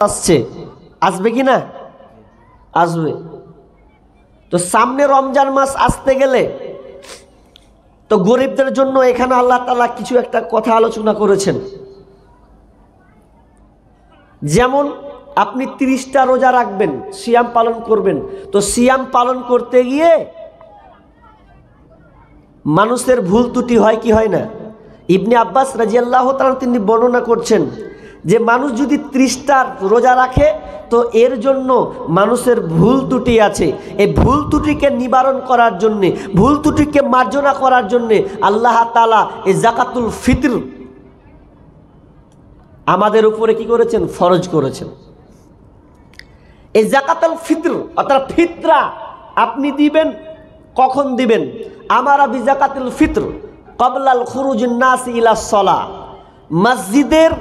আসছে, আসবে কি না? আসবে। তো সামনে রমজান মাস আসতে গেলে তো গরিবদের জন্য এখানে আল্লাহ তাআলা কিছু একটা কথা আলোচনা করেছেন। যেমন আপনি 30টা রোজা রাখবেন, সিয়াম পালন করবেন, তো সিয়াম পালন করতে গিয়ে মানুষের ভুল ত্রুটি হয় কি হয় না? ইবনে আব্বাস রাদিয়াল্লাহু তাআলা তিনি বর্ণনা করছেন যে মানুষ যদি 30টা রোজা রাখে তো এর জন্য মানুষের ভুল ত্রুটি আছে। এই ভুল ত্রুটিকে নিবারণ করার জন্যে, ভুল ত্রুটিকে মার্জনা করার জন্যে আল্লাহ তাআলা এই যাকাতুল ফিতর আমাদের উপরে কি করেছেন? ফরজ করেছেন। এই যাকাতুল ফিতর অর্থাৎ ফিতরা আপনি দিবেন কখন দিবেন? আমারা বিযাকাতুল ফিতর ক্বাবলাল খুরুজিন নাস ইলা সলাহ, মসজিদের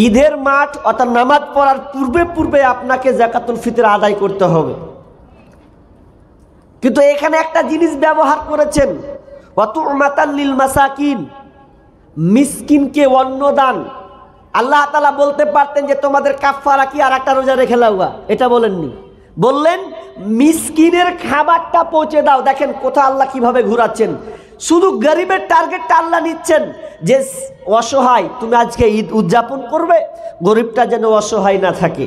ঈদের মাঠ অর্থাৎ নামাজ পড়ার পূর্বে পূর্বে আপনাকে যাকাতুল ফিতর আদায় করতে হবে। কিন্তু এখানে একটা জিনিস ব্যবহার করেছেন, ওয়াতুমাতাল লিল মাসাকিন, মিসকিনকে অন্ন দান। আল্লাহ তাআলা বলতে পারতেন যে তোমাদের কাফারা কি আর একটা রোজা রেখে লাওয়া, এটা বলেননি, বললেন মিসকিনের খাবারটা পৌঁছে দাও। দেখেন কোথা আল্লাহ কিভাবে ঘুরাচ্ছেন। শুধু গরিবের টার্গেটটা আল্লাহ নিচ্ছেন যে অসহায়, তুমি আজকে ঈদ উদযাপন করবে, গরিবটা যেন অসহায় না থাকে,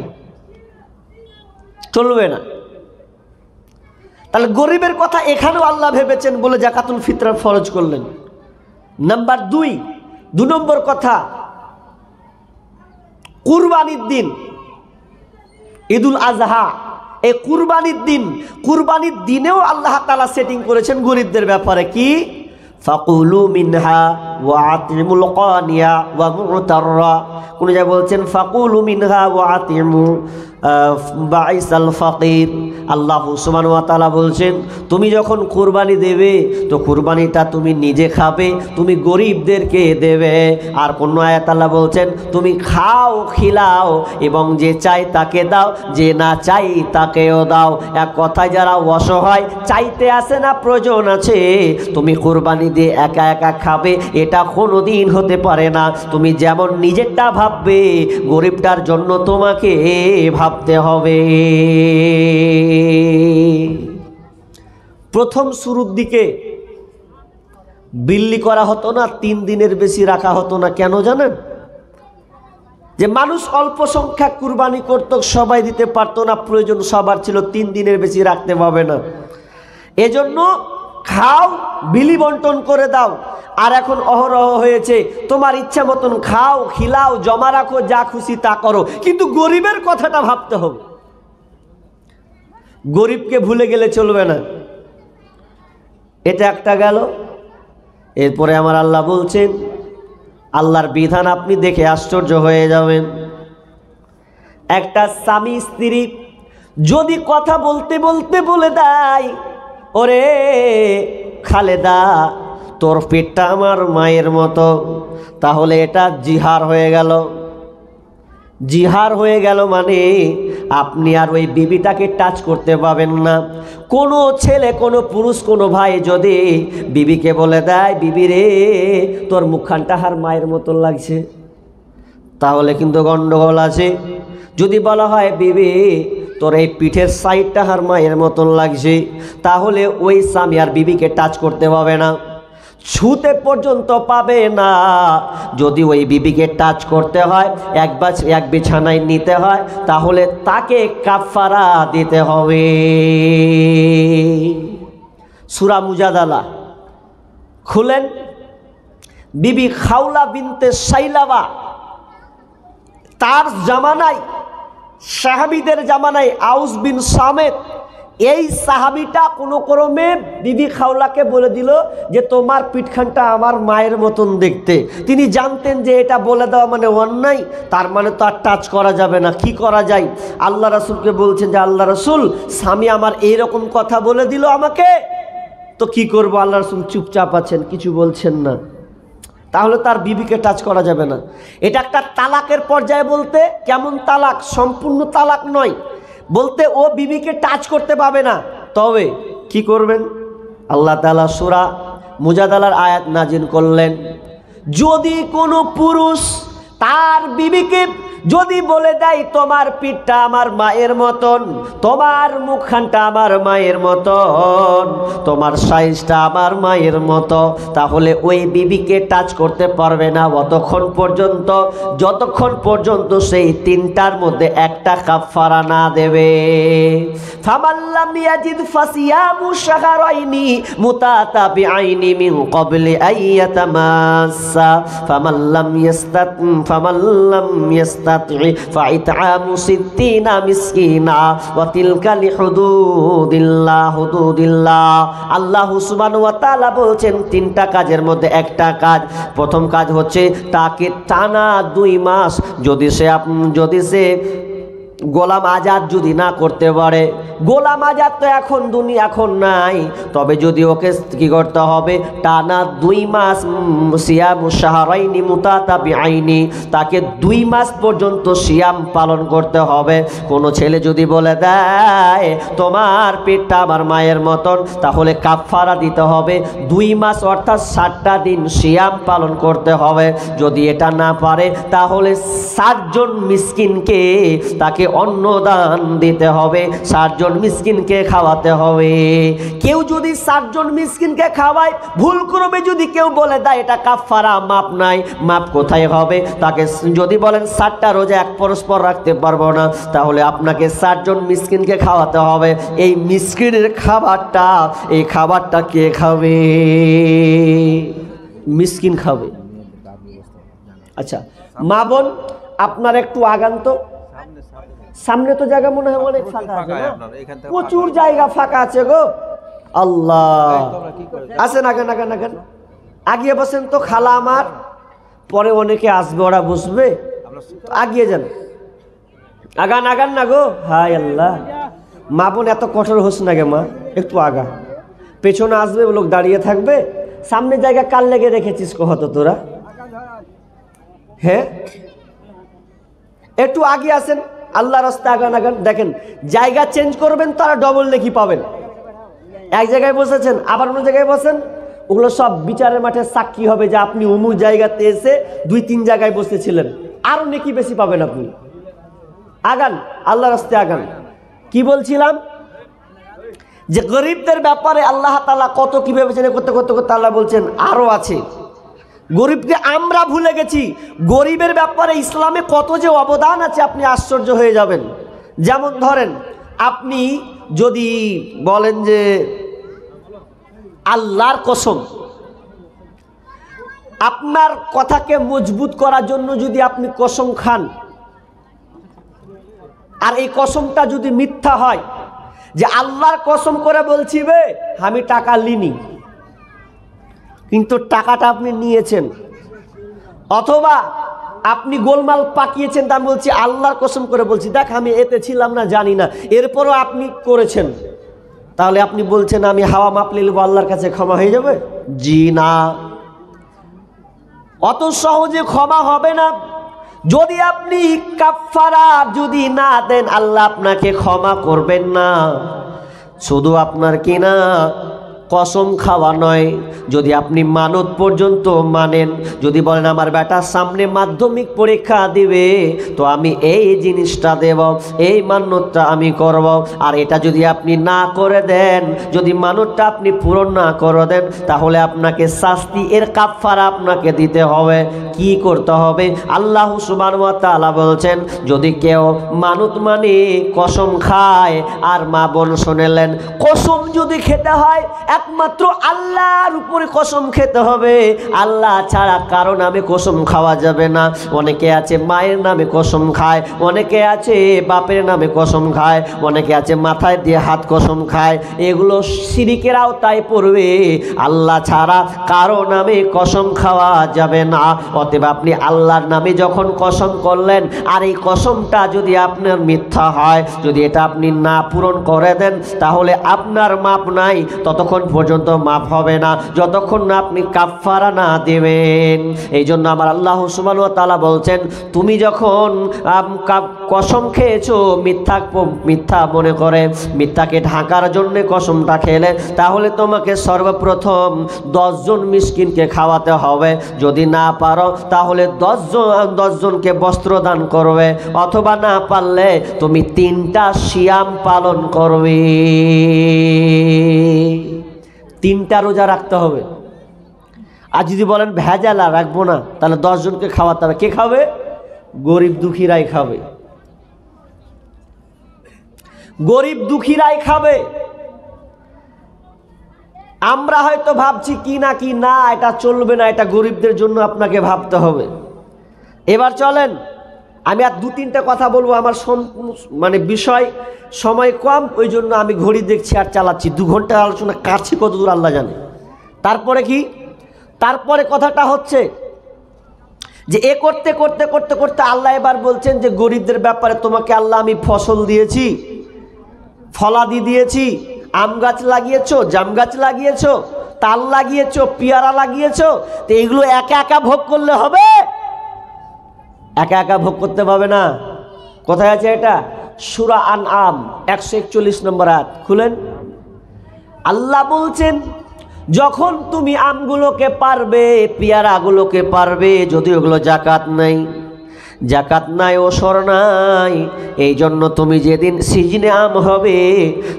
চলবে না। তাহলে গরিবের কথা এখানেও আল্লাহ ভেবেছেন বলে যাকাতুল ফিতর ফরজ করলেন। নাম্বার 2 নম্বর কথা, কুরবানির দিন, ঈদুল আজহা, এই কুরবানির দিনেও আল্লাহ তাআলা সেটিং করেছেন গরিবদের ব্যাপারে। কি? ফাকুলু মিনহা ওয়া আতিমুল কানিয়া ওয়া মুতাররা, কোন জায়গায় বলছেন ফাকুলু মিনহা ওয়া আতিমু বাইসাল ফাকির। আল্লাহ সুবহানাহু ওয়া তাআলা বলছেন তুমি যখন কুরবানি দেবে তো কুরবানিটা তুমি নিজে খাবে, তুমি গরিবদেরকে দেবে। আর কোন আয়াত আল্লাহ বলছেন তুমি খাও খিলাও এবং যে চাই তাকে দাও, যে না চাই তাকেও দাও। এক কথায় যারা অসহায়, চাইতে আসে না, প্রয়োজন আছে, তুমি কুরবানি দিয়ে একা একা খাবে, এটা কোনোদিন হতে পারে না। তুমি যেমন নিজেরটা ভাববে, গরিবটার জন্য তোমাকে ভাবতে হবে। প্রথম শুরুর দিকে বিল্লি করা হতো না, 3 দিনের বেশি রাখা হতো না। কেন জানেন? যে মানুষ অল্প সংখ্যক কুরবানি করত, সবাই দিতে পারতো না, প্রয়োজন সবার ছিল, 3 দিনের বেশি রাখতে পারবে না। এজন্য খাও, বিলি বন্টন করে দাও। আর এখন অহরহ হয়েছে তোমার ইচ্ছা মতন খাও খিলাও, জমা রাখো, যা খুশি তা করো, কিন্তু গরিবের কথাটা ভাবতে হবে। গরিবকে ভুলে গেলে চলবে না। এটা একটা গেল। এরপরে আমার আল্লাহ বলছেন, আল্লাহর বিধান আপনি দেখে আশ্চর্য হয়ে যাবেন। একটা স্বামী স্ত্রী যদি কথা বলতে বলতে বলে দেয়, ওরে খালেদা তোর পেটটা আমার মায়ের মতো, তাহলে এটা জিহার হয়ে গেল। জিহার হয়ে গেল মানে আপনি আর ওই বিবিটাকে টাচ করতে পাবেন না। কোনো ছেলে, কোনো পুরুষ, কোনো ভাই যদি বিবিকে বলে দেয়, বিবি রে তোর মুখখানটা আর মায়ের মতন লাগছে, তাহলে কিন্তু গন্ডগোল আছে। যদি বলা হয় বিবি তোর এই পিঠের সাইডটা আর মায়ের মতন লাগছে, তাহলে ওই স্বামী আর বিবিকে টাচ করতে পাবে না, ছুতে পর্যন্ত পাবে না। যদি ওই বিবিকে টাচ করতে হয়, এক বিছানায় নিতে হয়, তাহলে তাকে কাফারা দিতে হবে। সূরা মুজাদালা খুলেন, বিবি খাওলা বিনতে সাইলাবা, তার জামানায়, সাহাবীদের জামানায় আউস বিন সামেত, এই সাহাবীটা কোনো ক্রমে বিবি খাওলাকে বলে দিল যে তোমার পিঠখানটা আমার মায়ের মতন দেখতে। তিনি জানতেন যে এটা বলে দেওয়া মানে অন্যায়, তার মানে তো আর টাচ করা যাবে না। কি করা যায়? আল্লাহ রাসূলকে বলছেন যে আল্লাহ রাসূল, স্বামী আমার এইরকম কথা বলে দিল আমাকে, তো কি করব? আল্লাহ রাসূল চুপচাপ আছেন, কিছু বলছেন না। তাহলে তার বিবিকে টাচ করা যাবে না। এটা একটা তালাকের পর্যায়ে। বলতে কেমন তালাক? সম্পূর্ণ তালাক নয়, বলতে ও বিবিকে টাচ করতে পাবে না। তবে কি করবেন? আল্লাহ তাআলা সূরা মুজাদালার আয়াত নাজিল করলেন, যদি কোনো পুরুষ তার বিবিকে যদি বলে দেয় তোমার পিঠটা আমার মায়ের মতন, তোমার মুখখানটা আমার মায়ের মতন, তোমার সাইজটা আমার মায়ের মতো, তাহলে ওই বিবিকে টাচ করতে পারবে না অতক্ষণ পর্যন্ত, যতক্ষণ পর্যন্ত সেই তিনটার মধ্যে একটা কাফারা না দেবে। ফামাল্লাম ইয়াজিদ ফাসিয়ামু শাহরাইনি মুতাতাবিআইনি মিন ক্বাবলি আইয়াতামাসসা ফামাল্লাম ইয়াস্তাতি ফাইতআমু সিত্তিনা মিসকিনা ওয়া তিলকা লিহুদুদিল্লাহ হুদুদিল্লাহ। আল্লাহ সুবহানাহু ওয়া তাআলা বলছেন তিনটা কাজের মধ্যে একটা কাজ। প্রথম কাজ হচ্ছে তাকে টানা 2 মাস যদি সে গোলাম আজাদ যদি না করতে পারে, গোলাম আজাদ তো এখন নাই, তবে যদি ওকে কি করতে হবে, টানা 2 মাস সিয়ামু শাহরাইনি মুতাতাবিআইনি, তাকে 2 মাস পর্যন্ত সিয়াম পালন করতে হবে। কোনো ছেলে যদি বলে দেয় তোমার পেটটা আমার মায়ের মতন, তাহলে কাফারা দিতে হবে 2 মাস অর্থাৎ 60টা দিন সিয়াম পালন করতে হবে। যদি এটা না পারে তাহলে 60 জন মিসকিনকে তাকে অন্নদান দিতে হবে, 60 জন মিসকিনকে খাওয়াতে হবে। কেউ যদি 60 জন মিসকিনকে খাওয়ায়, ভুল করবে যদি কেউ বলে দেয় এটা কাফারা, মাপ নাই, মাপ কোথায় হবে? তাকে যদি বলেন 60টা রোজা এক পরস্পর রাখতে পারবো না, তাহলে আপনাকে 60 জন মিসকিনকে খাওয়াতে হবে। এই মিসকিনের খাবারটা, এই খাবারটা কে খাবে? মিসকিন খাবে। আচ্ছা মা বোন, আপনার একটু আগান তো, সামনে তো জায়গা মনে হয় অনেক ফাঁকা আছে না? প্রচুর জায়গা ফাঁকা আছে গো। আল্লাহ, আসেন আগান আগান আগান, আগিয়ে বসেন তো খালা আমার, পরে অনেকে আসবে, ওরা বসবে, আগিয়ে যান, আগান আগান না গো। হাই আল্লাহ, মা বোন এত কঠোর হোস না গে মা, একটু আগা, পেছনে আসবে লোক দাঁড়িয়ে থাকবে, সামনে জায়গা কাল লেগে রেখেছিস কহত তোরা? হ্যাঁ একটু আগে আসেন, আল্লাহ রাস্তা আগান আগান। দেখেন জায়গা চেঞ্জ করবেন তারা ডবল নেকি পাবেন। এক জায়গায় বসেছেন আবার অন্য জায়গায় বসেন, ওগুলো সব বিচারের মাঠে সাক্ষী হবে যে আপনি অমুক জায়গাতে এসে 2-3 জায়গায় বসেছিলেন, আরো নেকি বেশি পাবেন আপনি। আগান, আল্লাহ রাস্তায় আগান। কি বলছিলাম যে গরিবদের ব্যাপারে আল্লাহ তাআলা কত কি ভেবেছেন, করতে করতে করতে আল্লাহ বলছেন আরো আছে। গরিবকে আমরা ভুলে গেছি, গরিবের ব্যাপারে ইসলামে কত যে অবদান আছে আপনি আশ্চর্য হয়ে যাবেন। যেমন ধরেন আপনি যদি বলেন যে আল্লাহর কসম, আপনার কথাকে মজবুত করার জন্য যদি আপনি কসম খান, আর এই কসমটা যদি মিথ্যা হয়, যে আল্লাহর কসম করে বলছি বে আমি টাকা লিনি, কিন্তু টাকাটা আপনি নিয়েছেন, অথবা আপনি গোলমাল পাকিয়েছেন, তা আমি বলছি আল্লাহর কসম করে বলছি দেখ আমি এতে ছিলাম না, জানি না, এরপরও আপনি করেছেন, তাহলে আপনি বলছেন আমি হাওয়া মাপলে আল্লাহর কাছে ক্ষমা হয়ে যাবে? জি না, অত সহজে ক্ষমা হবে না। যদি আপনি কাফারা যদি না দেন, আল্লাহ আপনাকে ক্ষমা করবেন না। শুধু আপনার কিনা কসম খাওয়া নয়, যদি আপনি মানত পর্যন্ত মানেন, যদি বলেন আমার বেটা সামনে মাধ্যমিক পরীক্ষা দিবে, তো আমি এই জিনিসটা দেব, এই মান্যতটা আমি করব, আর এটা যদি আপনি না করে দেন, যদি মানতটা আপনি পূরণ না করে দেন, তাহলে আপনাকে শাস্তি, এর কাফারা আপনাকে দিতে হবে। কি করতে হবে? আল্লাহ সুবহানাহু ওয়া তাআলা বলছেন যদি কেউ মানত মানে কসম খায়, আর মা বোন শুনেলেন কসম যদি খেতে হয় একমাত্র আল্লাহর উপরে কসম খেতে হবে, আল্লাহ ছাড়া কারো নামে কসম খাওয়া যাবে না। অনেকে আছে মায়ের নামে কসম খায়, অনেকে আছে বাপের নামে কসম খায়, অনেকে আছে মাথায় দিয়ে হাত কসম খায়, এগুলো শিরকের আওতায় পড়বে। আল্লাহ ছাড়া কারো নামে কসম খাওয়া যাবে না। অতএব আপনি আল্লাহর নামে যখন কসম করলেন, আর এই কসমটা যদি আপনার মিথ্যা হয়, যদি এটা আপনি না পূরণ করে দেন, তাহলে আপনার মাপ নাই ততক্ষণ পর্যন্ত মাফ হবে না, যতক্ষণ না আপনি কাফারা না দেবেন। এই জন্য আমার আল্লাহ সুবহানাহু ওয়া তাআলা বলছেন, তুমি যখন কসম খেয়েছো মিথ্যা মনে করে, মিথ্যাকে ঢাকার জন্য কসমটা খেলে, তাহলে তোমাকে সর্বপ্রথম 10 জন মিসকিনকে খাওয়াতে হবে। যদি না পারো তাহলে 10 জনকে বস্ত্র দান করবে, অথবা না পারলে তুমি 3টা সিয়াম পালন করবে। 3টা রোজা রাখতে হবে। আর যদি বলেন ভেজালা রাখবো না, তাহলে 10 জনকে খাওয়াতে হবে। কে খাবে? গরিব দুঃখীরাই খাবে, গরিব দুঃখীরাই খাবে। আমরা হয়তো ভাবছি কি না এটা চলবে না, এটা গরিবদের জন্য আপনাকে ভাবতে হবে। এবার চলেন আমি আর 2-3টা কথা বলবো, আমার মানে বিষয় সময় কম, ওই জন্য আমি ঘড়ি দেখছি আর চালাচ্ছি। 2 ঘন্টা আলোচনা কাটছি, কত দূর আল্লাহ জানে। তারপরে কি, তারপরে কথাটা হচ্ছে যে এ করতে করতে করতে করতে আল্লাহ এবার বলছেন যে গরিবদের ব্যাপারে তোমাকে আল্লাহ আমি ফসল দিয়েছি, ফলাদি দিয়েছি, আম গাছ লাগিয়েছো, জাম গাছ লাগিয়েছো, তাল লাগিয়েছো, পেয়ারা লাগিয়েছো, তো এগুলো একা একা ভোগ করলে হবে? একা একা ভোগ করতে পারবে না। কোথায় আছে এটা? সূরা আনআম 141 নম্বর আয়াত খুলেন। আল্লাহ বলছেন, যখন তুমি আমগুলোকে পারবে, পেয়ারাগুলোকে পারবে, যদি ওগুলো জাকাত নাই, ওসর নাই, এই জন্য তুমি যেদিন সিজনে আম হবে,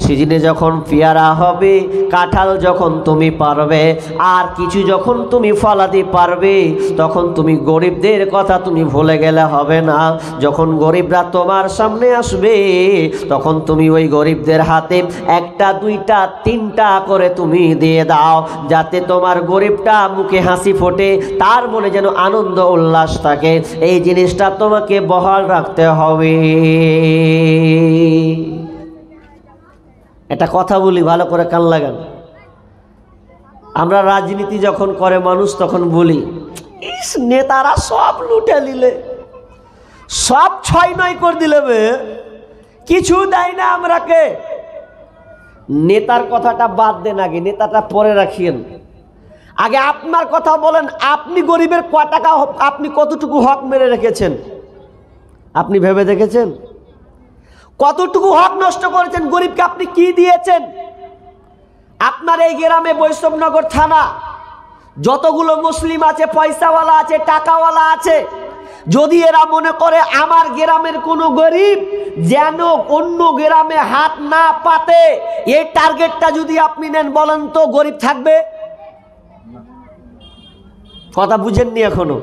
সিজনে যখন পেয়ারা হবে, কাঁঠাল যখন তুমি পারবে, আর কিছু যখন তুমি ফলাতে পারবে, তখন তুমি গরিবদের কথা তুমি ভুলে গেলে হবে না। যখন গরিবরা তোমার সামনে আসবে, তখন তুমি ওই গরিবদের হাতে 1টা 2টা 3টা করে তুমি দিয়ে দাও, যাতে তোমার গরিবটা মুখে হাসি ফোটে, তার মনে যেন আনন্দ উল্লাস থাকে। এই জিনিসটা তোমাকে বহাল রাখতে হবে। এটা কথা বলি, ভালো করে কান লাগান। আমরা রাজনীতি যখন করে মানুষ, তখন বলি ইস নেতারা সব লুটে নিলে, সব 6-9 করে দিলে, কিছু দেয় না আমরাকে। নেতার কথাটা বাদ দেন, আগে নেতাটা পরে রাখিয়েন। আগে আপনার কথা বলেন, আপনি গরিবের কয় টাকা, আপনি কতটুকু হক মেরে রেখেছেন? আপনি ভেবে দেখেছেন? কতটুকু হক নষ্ট করেছেন? গরিবকে আপনি কি দিয়েছেন? আপনার এই গ্রামে বৈষ্ণবনগর থানা যতগুলো মুসলিম আছে, পয়সাওয়ালা আছে, টাকাওয়ালা আছে, যদি এরা মনে করে আমার গ্রামের কোনো গরিব যেন অন্য গ্রামে হাত না পাতে, এই টার্গেটটা যদি আপনি নেন, বলেন তো গরিব থাকবে? কথা বুঝেননি এখনো?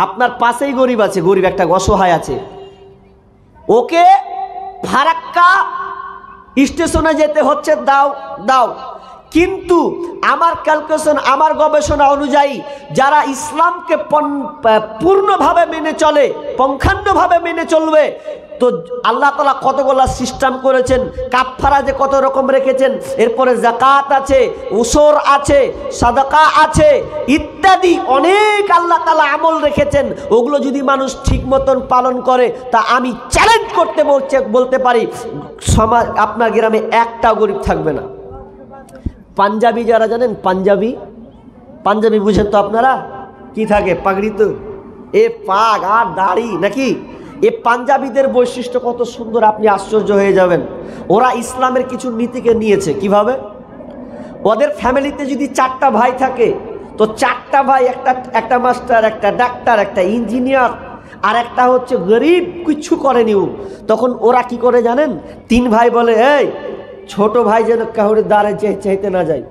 আপনার পাশেই গরিব আছে, গরিব একটা অসহায় আছে, ওকে ফারাক্কা স্টেশনে যেতে হচ্ছে, দাও। কিন্তু আমার ক্যালকুলেশন, আমার গবেষণা অনুযায়ী যারা ইসলামকে পূর্ণভাবে মেনে চলে, পঙ্খান্ডভাবে মেনে চলবে, তো আল্লাহ তাআলা কতগুলো সিস্টেম করেছেন, কাফারা যে কত রকম রেখেছেন, এরপরে যাকাত আছে, উসর আছে, সাদাকা আছে, ইত্যাদি অনেক আল্লাহ তাআলা আমল রেখেছেন। ওগুলো যদি মানুষ ঠিক মতন পালন করে, তা আমি চ্যালেঞ্জ করতে বলতে পারি সমাজ, আপনার গ্রামে একটা গরিব থাকবে না। পাঞ্জাবি যারা জানেন, পাঞ্জাবি বুঝেন তো আপনারা? কি থাকে পাগড়ি, তো এ পাগ আর দাড়ি নাকি, এ পাঞ্জাবিদের বৈশিষ্ট্য কত সুন্দর, আপনি আশ্চর্য হয়ে যাবেন। ওরা ইসলামের কিছু নীতিকে নিয়েছে কিভাবে। ওদের ফ্যামিলিতে যদি 4টা ভাই থাকে, তো 4টা ভাই, একটা মাস্টার, একটা ডাক্তার, একটা ইঞ্জিনিয়ার, আর একটা হচ্ছে গরিব, কিছু করেনি। তখন ওরা কি করে জানেন? 3 ভাই বলে, এই ছোট ভাই যেন কাউরে দ্বারে চাইতে না যায়,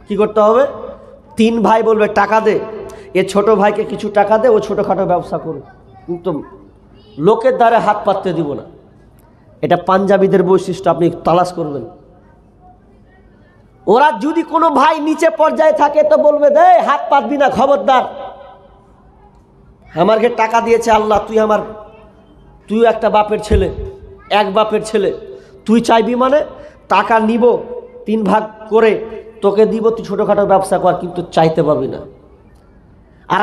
কি করতে হবে? 3 ভাই বলবে টাকা দে, এ ছোট ভাইকে কিছু টাকা দে, ও ছোটোখাটো ব্যবসা করুক, কিন্তু লোকের দ্বারে হাত পাততে দিব না। এটা পাঞ্জাবিদের বৈশিষ্ট্য, আপনি তালাশ করবেন। ওরা যদি কোনো ভাই নিচে পর্যায়ে থাকে, তো বলবে দে হাত পাতবি না, খবরদার, আমাকে টাকা দিয়েছে আল্লাহ, তুই একটা বাপের ছেলে, এক বাপের ছেলে, তুই চাইবি মানে টাকা নিব, 3 ভাগ করে তোকে দিব, তুই ছোটোখাটো ব্যবসা কর, কিন্তু চাইতে পাবি না। আর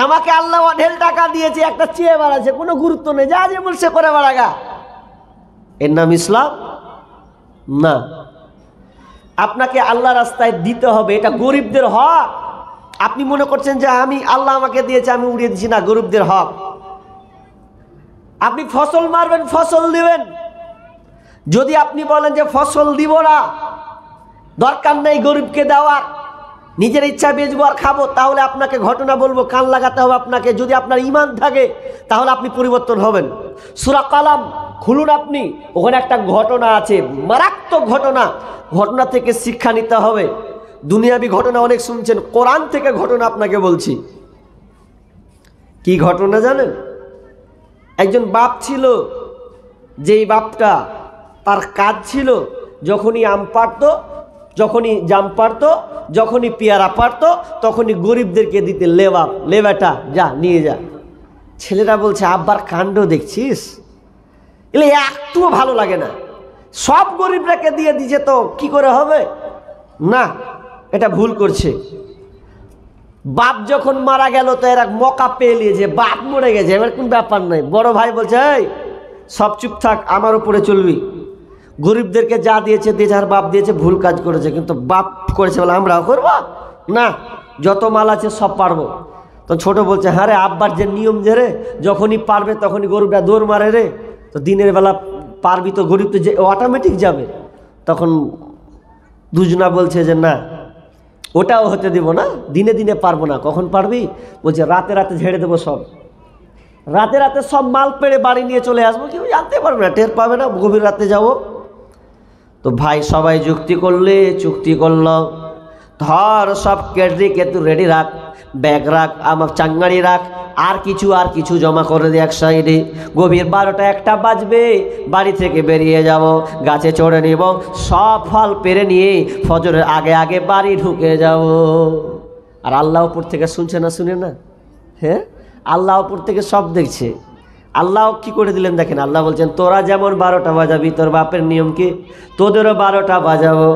আমাকে আল্লাহ অঢেল টাকা দিয়েছে, একটা চেয়ে বেড়াচ্ছে, কোনো গুরুত্ব নেই, যা যে বলছে করে বেড়াগা, এর নাম ইসলাম না। আপনাকে আল্লাহ রাস্তায় দিতে হবে, এটা গরিবদের হক। আপনি মনে করছেন যে আমি আল্লাহ আমাকে দিয়েছে আমি উড়িয়ে দিচ্ছি, না, গরিবদের হক। আপনি ফসল মারবেন, ফসল দিবেন। যদি আপনি বলেন যে ফসল দিব না, দরকার নেই গরিবকে দেওয়ার, নিজের ইচ্ছা বেচবো আর খাবো, তাহলে আপনাকে ঘটনা বলবো, কান লাগাতে হবে আপনাকে। যদি আপনার ঈমান থাকে তাহলে আপনি পরিবর্তন হবেন। সূরা কালাম খুলুন আপনি, ওখানে একটা ঘটনা আছে, মারাত্মক ঘটনা। ঘটনা থেকে শিক্ষা নিতে হবে। দুনিয়াবি ঘটনা অনেক শুনছেন, কোরআন থেকে ঘটনা আপনাকে বলছি। কি ঘটনা জানেন? একজন বাপ ছিল, যেই বাপটা তার কাজ ছিল যখনই আম পাড়তো, যখনই জাম পাড়তো, যখনই পেয়ারা পাড়তো, তখনই গরিবদেরকে দিতে, লেবাটা যা নিয়ে যা। ছেলেরা বলছে, আব্বার কাণ্ড দেখছিস, এলে একটুও ভালো লাগে না, সব গরিবরাকে দিয়ে দিছে তো কি করে হবে? না, এটা ভুল করছে। বাপ যখন মারা গেল তো এরা মকা পেয়ে নিয়েছে, বাপ মরে গেছে, এবার কোন ব্যাপার নাই। বড় ভাই বলছে, এই সব চুপ থাক, আমার উপরে চলবি। গরিবদেরকে যা দিয়েছে দিয়েছে, আর বাপ দিয়েছে, ভুল কাজ করেছে, কিন্তু বাপ করেছে বলে আমরাও করবো না, যত মাল আছে সব পারবো। তো ছোট বলছে, হ্যাঁ রে, আব্বার যে নিয়ম যে রে, যখনই পারবে তখনই গরিবরা দৌড় মারে রে, তো দিনের বেলা পারবি তো গরিব তো যে অটোমেটিক যাবে। তখন দুজনা বলছে যে না, ওটাও হতে দিব না, দিনে দিনে পারবো না। কখন পারবি? বলছে রাতে রাতে ঝেড়ে দেবো সব, রাতে রাতে সব মাল পেড়ে বাড়ি নিয়ে চলে আসবো, কেউ জানতে পারবে না, টের পাবে না, গভীর রাতে যাবো। তো ভাই সবাই চুক্তি করলো, ধর সব কেটে তুই রেডি রাখ, ব্যাগ রাখ, আমার চাঙ্গাড়ি রাখ, আর কিছু জমা করে দে এক সাইডে। গভীর 12টা 1টা বাজবে, বাড়ি থেকে বেরিয়ে যাব, গাছে চড়ে নিব, সব ফল পেরে নিয়ে ফজরের আগে আগে বাড়ি ঢুকে যাব। আর আল্লাহ উপর থেকে শুনছে না, শুনে না? হ্যাঁ, আল্লাহ উপর থেকে সব দেখছে। আল্লাহ কি করে দিলেন দেখেন, আল্লাহ বলছেন, তোরা যেমন 12টা বাজাবি, তোর বাপের নিয়ম কি, তোদেরও 12টা বাজাবো।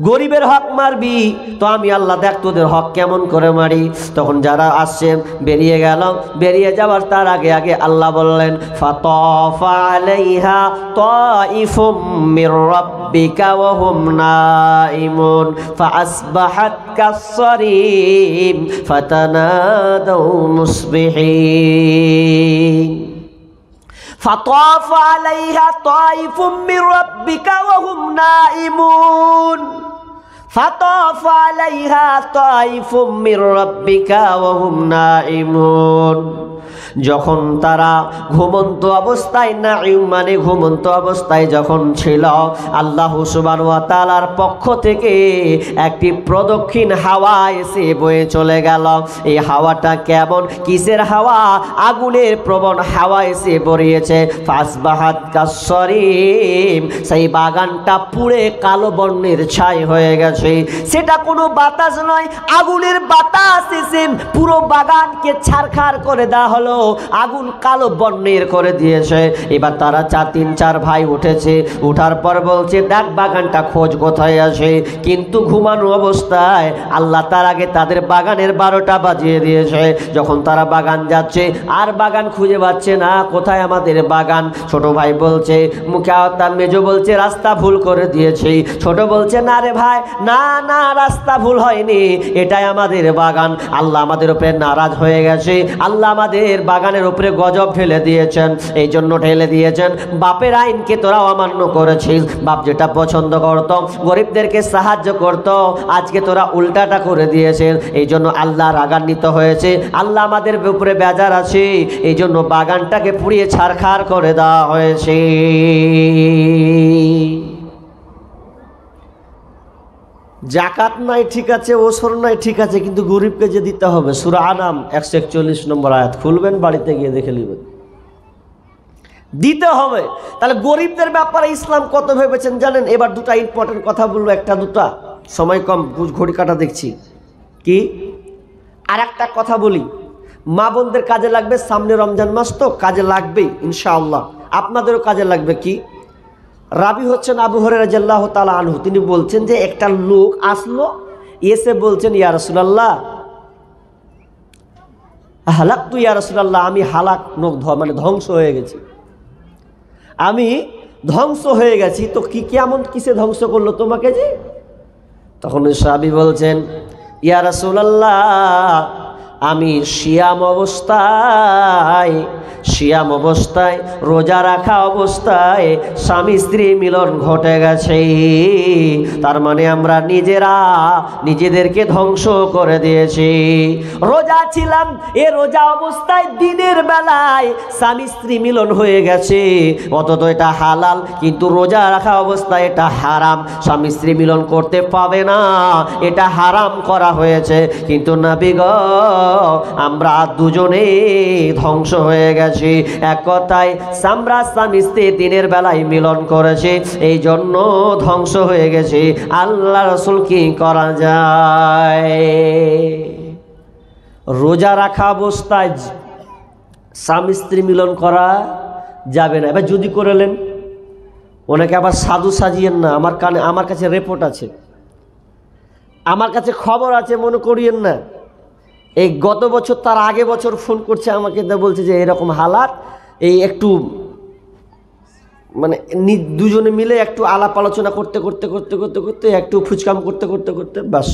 গরিবের হক মারবি তো আমি আল্লাহ দেখ তোদের হক কেমন করে মারি। তখন যারা আসছে বেরিয়ে গেল, বেরিয়ে যাওয়ার তার আগে আগে আল্লাহ বললেন, ফাতাফা আলাইহা তাইফুম মির রাব্বিকা ওয়া হুম নাইমুন ফাআসবাহাত কাসসারিম ফাতানাদাউ মুসবিহিন। فطاف عليها طائف من ربك وهم نائمون فطاف عليها طائف من ربك وهم نائمون। যখন তারা ঘুমন্ত অবস্থায়, নাঈম মানে ঘুমন্ত অবস্থায় যখন ছিল, আল্লাহ সুবহানাহু ওয়া তাআলার পক্ষ থেকে একটি প্রদক্ষিণ হাওয়া এসে বয়ে চলে গেল। এই হাওয়াটা কেমন, কিসের হাওয়া? আগুনের প্রবণ হাওয়া এসে বরিয়েছে। ফাসবাহাত কাসসারিম, সেই বাগানটা পুড়ে কালো বর্ণের ছাই হয়ে গেছে। সেটা কোনো বাতাস নয়, আগুনের বাতাস এসে পুরো বাগানকে ছারখার করে দেওয়া হলো, আগুন কালো বর্ণের করে দিয়েছে। এবার তারা 3-4 ভাই উঠেছে, উঠার পর বলছে, দেখ বাগানটা খোঁজ কোথায় আছে। কিন্তু ঘুমানো অবস্থায় আল্লাহ তার আগে তাদের বাগানের 12টা বাজিয়ে দিয়েছে। যখন তারা বাগান যাচ্ছে আর বাগান খুঁজে পাচ্ছে না, কোথায় আমাদের বাগান। ছোট ভাই বলছে, মুখে আওতা, মেজো বলছে রাস্তা ভুল করে দিয়েছি। ছোট বলছে, না রে ভাই, না না, রাস্তা ভুল হয়নি, এটাই আমাদের বাগান। আল্লাহ আমাদের উপরে নারাজ হয়ে গেছে, আল্লাহ আমাদের বাগানের উপরে গজব ঢেলে দিয়েছেন। এই জন্য ঢেলে দিয়েছেন, বাপের আইনকে তোরা অমান্য করেছিস। বাপ যেটা পছন্দ করত, গরিবদেরকে সাহায্য করত, আজকে তোরা উল্টাটা করে দিয়েছেন। এই জন্য আল্লাহ রাগান্বিত হয়েছে, আল্লাহ আমাদের উপরে বেজার আছে। এই জন্য বাগানটাকে পুড়িয়ে ছারখার করে দেওয়া হয়েছে। জাকাত নাই ঠিক আছে, ওসর নাই ঠিক আছে, কিন্তু গরিবকে যে দিতে হবে। সূরা আনাম 141 নম্বর আয়াত খুলবেন, বাড়িতে গিয়ে দেখে নেবেন, দিতে হবে। তাহলে গরিবদের ব্যাপারে ইসলাম কত ভেবেছেন জানেন? এবার 2টা ইম্পর্টেন্ট কথা বলবো, 1টা 2টা, সময় কম, ঘড়ি কাটা দেখছি। কি আর একটা কথা বলি, মা বোনদের কাজে লাগবে, সামনে রমজান মাস তো কাজে লাগবেই ইনশাআল্লাহ, আপনাদেরও কাজে লাগবে। কি রাবি হচ্ছেন আবু হুরায়রা রাদিয়াল্লাহু তাআলা আনহু, তিনি বলছেন যে একটা লোক আসলো, এসে বলছেন, ইয়া রাসূলুল্লাহ হালাকতু, ইয়া রাসূলুল্লাহ আমি হালাক, মানে ধ্বংস হয়ে গেছি, আমি ধ্বংস হয়ে গেছি। তো কি কেমন কিসে ধ্বংস করলো তোমাকে? যে তখন ওই সাহাবী বলছেন, ইয়া রাসূলুল্লাহ, আমি সিয়াম অবস্থায় রোজা রাখা অবস্থায় স্বামী স্ত্রী মিলন ঘটে গেছে। তার মানে আমরা নিজেদেরকে ধ্বংস করে দিয়েছি। রোজা ছিলাম, এ রোজা অবস্থায় দিনের বেলায় স্বামী স্ত্রী মিলন হয়ে গেছে, অথচ এটা হালাল, কিন্তু রোজা রাখা অবস্থায় এটা হারাম। স্বামী স্ত্রী মিলন করতে পাবে না, এটা হারাম করা হয়েছে। কিন্তু নবী গো, আমরা দুজনে ধ্বংস হয়ে গেছি। এক কথায় আমরা স্বামী স্ত্রী দিনের বেলায় মিলন করেছি, এই জন্য ধ্বংস হয়ে গেছে। আল্লাহ রাসূল কি করা যায়? রোজা রাখা অবস্থায় স্বামী স্ত্রী মিলন করা যাবে না। এবার যদি করলেন, ওনাকে আবার সাধু সাজিয়েন না। আমার কাছে রিপোর্ট আছে, আমার কাছে খবর আছে, মনে করিয়েন না। এই গত বছর তার আগে বছর ফোন করছে আমাকে, বলছে যে এরকম হালাত, এই একটু মানে দুজনে মিলে একটু আলাপ আলোচনা করতে করতে করতে করতে করতে একটু ফুচকাম করতে করতে করতে বাস